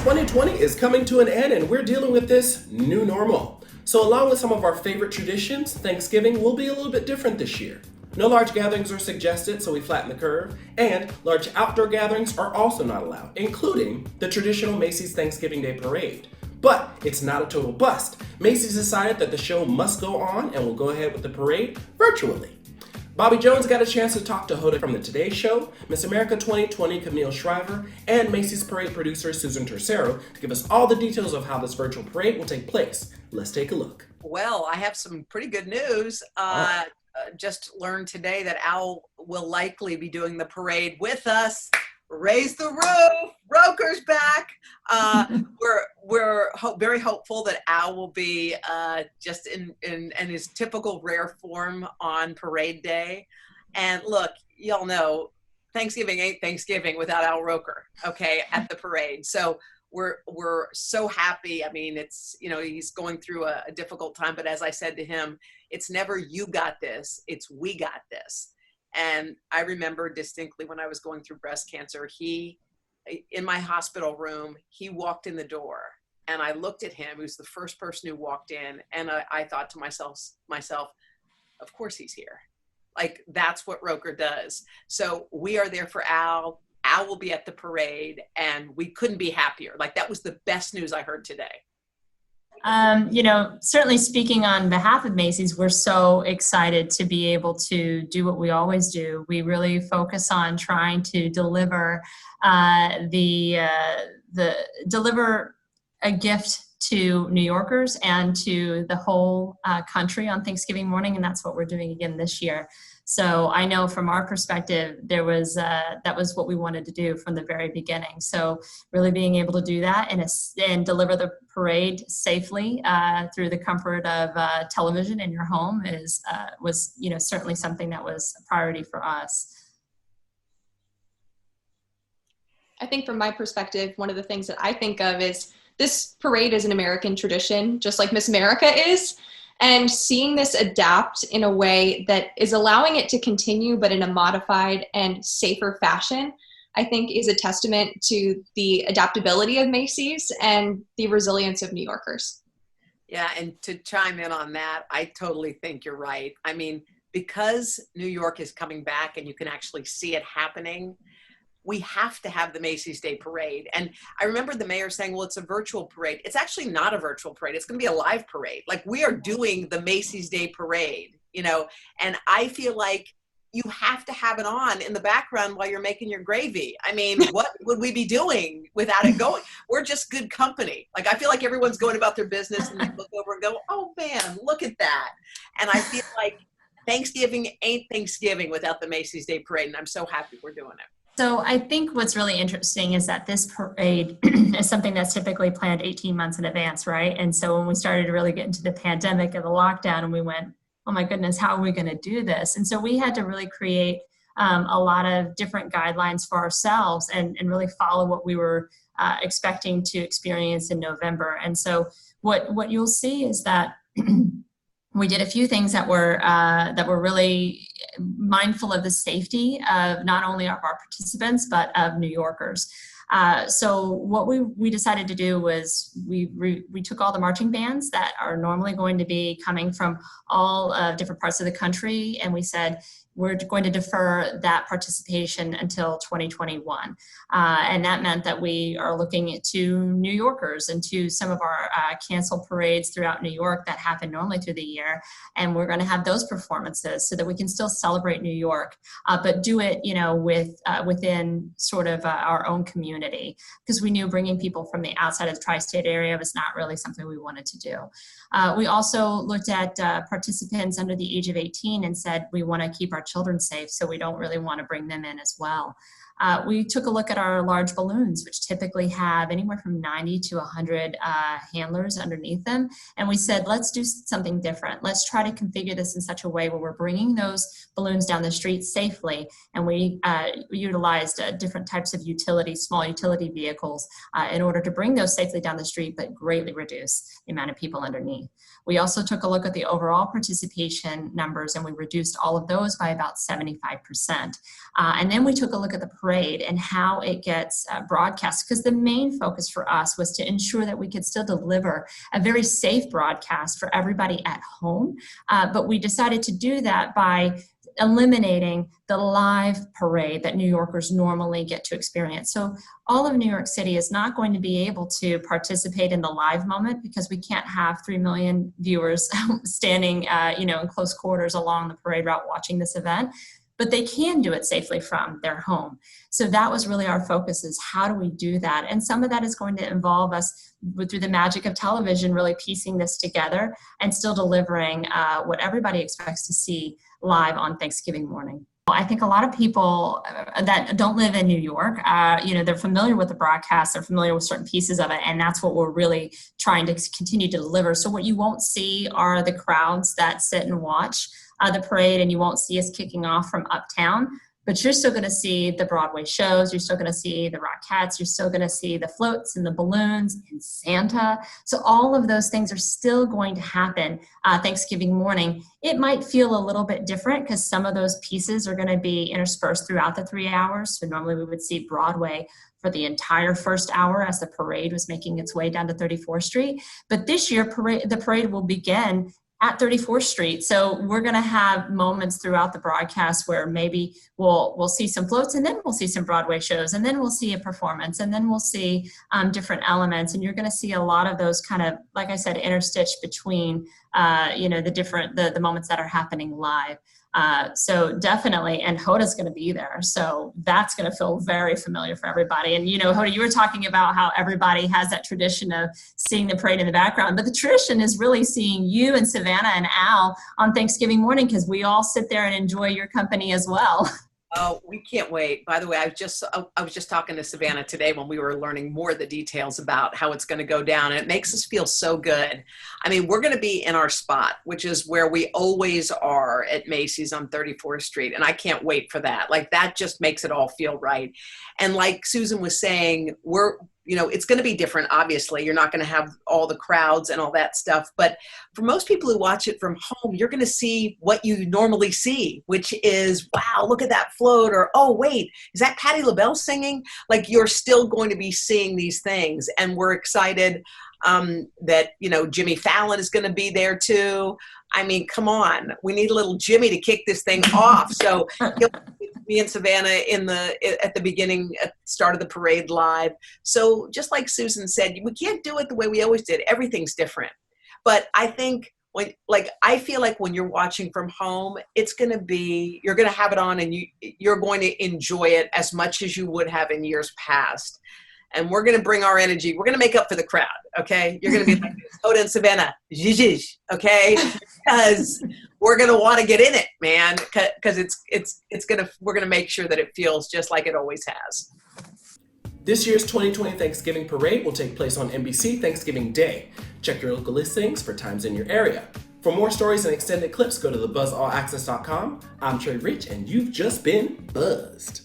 2020 is coming to an end and we're dealing with this new normal. So along with some of our favorite traditions, Thanksgiving will be a little bit different this year. No large gatherings are suggested, so we flatten the curve, and large outdoor gatherings are also not allowed, including the traditional Macy's Thanksgiving Day Parade. But it's not a total bust. Macy's decided that the show must go on and will go ahead with the parade virtually. Bobby Jones got a chance to talk to Hoda from the Today Show, Miss America 2020 Camille Schrier, and Macy's parade producer Susan Tercero to give us all the details of how this virtual parade will take place. Let's take a look. Well, I have some pretty good news. Just learned today that Al will likely be doing the parade with us. Raise the roof. Roker's back. We're very hopeful that Al will be just in his typical rare form on parade day. And look, y'all know Thanksgiving ain't Thanksgiving without Al Roker, okay, at the parade. So we're so happy. I mean, it's, you know, he's going through a difficult time, but as I said to him, it's never you got this, it's we got this. And I remember distinctly when I was going through breast cancer, in my hospital room, he walked in the door and I looked at him. He was the first person who walked in. And I thought to myself, of course he's here. Like, that's what Roker does. So we are there for Al. Al will be at the parade and we couldn't be happier. Like, that was the best news I heard today. Certainly speaking on behalf of Macy's, we're so excited to be able to do what we always do. We really focus on trying to deliver deliver a gift to New Yorkers and to the whole country on Thanksgiving morning, and that's what we're doing again this year. So I know from our perspective, that was what we wanted to do from the very beginning. So really being able to do that and deliver the parade safely through the comfort of television in your home was certainly something that was a priority for us. I think from my perspective, one of the things that I think of is this parade is an American tradition, just like Miss America is. And seeing this adapt in a way that is allowing it to continue, but in a modified and safer fashion, I think is a testament to the adaptability of Macy's and the resilience of New Yorkers. Yeah, and to chime in on that, I totally think you're right. I mean, because New York is coming back and you can actually see it happening, we have to have the Macy's Day Parade. And I remember the mayor saying, well, it's a virtual parade. It's actually not a virtual parade. It's going to be a live parade. Like, we are doing the Macy's Day Parade, and I feel like you have to have it on in the background while you're making your gravy. I mean, what would we be doing without it going? We're just good company. Like, I feel like everyone's going about their business and they look over and go, oh man, look at that. And I feel like Thanksgiving ain't Thanksgiving without the Macy's Day Parade. And I'm so happy we're doing it. So I think what's really interesting is that this parade is something that's typically planned 18 months in advance, right? And so when we started to really get into the pandemic and the lockdown, and we went, oh my goodness, how are we going to do this? And so we had to really create a lot of different guidelines for ourselves and really follow what we were expecting to experience in November. And so what you'll see is that we did a few things that were really mindful of the safety of not only of our participants, but of New Yorkers. So what we decided to do was we took all the marching bands that are normally going to be coming from all different parts of the country, and we said, we're going to defer that participation until 2021. And that meant that we are looking to New Yorkers and to some of our canceled parades throughout New York that happen normally through the year. And we're going to have those performances so that we can still celebrate New York, but do it, within sort of our own community, because we knew bringing people from the outside of the tri-state area was not really something we wanted to do. We also looked at participants under the age of 18 and said, we want to keep our children safe, so we don't really want to bring them in as well. We took a look at our large balloons, which typically have anywhere from 90 to 100 handlers underneath them. And we said, let's do something different. Let's try to configure this in such a way where we're bringing those balloons down the street safely. And we utilized different types of small utility vehicles in order to bring those safely down the street, but greatly reduce the amount of people underneath. We also took a look at the overall participation numbers, and we reduced all of those by about 75%. And then we took a look at the parade and how it gets broadcast, because the main focus for us was to ensure that we could still deliver a very safe broadcast for everybody at home. But we decided to do that by eliminating the live parade that New Yorkers normally get to experience. So all of New York City is not going to be able to participate in the live moment because we can't have 3 million viewers standing, in close quarters along the parade route watching this event, but they can do it safely from their home. So that was really our focus, is how do we do that? And some of that is going to involve us, through the magic of television, really piecing this together and still delivering what everybody expects to see live on Thanksgiving morning. I think a lot of people that don't live in New York, they're familiar with the broadcast, they're familiar with certain pieces of it, and that's what we're really trying to continue to deliver. So what you won't see are the crowds that sit and watch the parade, and you won't see us kicking off from uptown, but you're still going to see the Broadway shows, you're still going to see the Rockettes, you're still going to see the floats and the balloons and Santa. So all of those things are still going to happen Thanksgiving morning. It might feel a little bit different because some of those pieces are going to be interspersed throughout the 3 hours. So normally we would see Broadway for the entire first hour as the parade was making its way down to 34th Street. But this year, the parade will begin at 34th Street. So we're going to have moments throughout the broadcast where maybe we'll see some floats, and then we'll see some Broadway shows, and then we'll see a performance, and then we'll see different elements. And you're going to see a lot of those kind of, like I said, interstitched between, the moments that are happening live. So definitely, and Hoda's going to be there. So that's going to feel very familiar for everybody. And, Hoda, you were talking about how everybody has that tradition of seeing the parade in the background, but the tradition is really seeing you and Savannah and Al on Thanksgiving morning, because we all sit there and enjoy your company as well. Oh, we can't wait. By the way, I was just talking to Savannah today when we were learning more of the details about how it's going to go down. And it makes us feel so good. I mean, we're going to be in our spot, which is where we always are at Macy's on 34th Street. And I can't wait for that. Like, that just makes it all feel right. And like Susan was saying, it's going to be different. Obviously, you're not going to have all the crowds and all that stuff. But for most people who watch it from home, you're going to see what you normally see, which is, wow, look at that float, or, oh, wait, is that Patti LaBelle singing? Like, you're still going to be seeing these things. And we're excited that, Jimmy Fallon is going to be there too. I mean, come on, we need a little Jimmy to kick this thing off. So me and Savannah at the beginning, at the start of the parade live. So just like Susan said, we can't do it the way we always did. Everything's different. But I think I feel like when you're watching from home, you're going to have it on, and you're going to enjoy it as much as you would have in years past. And we're going to bring our energy. We're going to make up for the crowd, okay? You're going to be like Hoda and Savannah, okay? Because we're going to want to get in it, man. Because we're going to make sure that it feels just like it always has. This year's 2020 Thanksgiving Parade will take place on NBC Thanksgiving Day. Check your local listings for times in your area. For more stories and extended clips, go to thebuzzallaccess.com. I'm Trey Rich, and you've just been buzzed.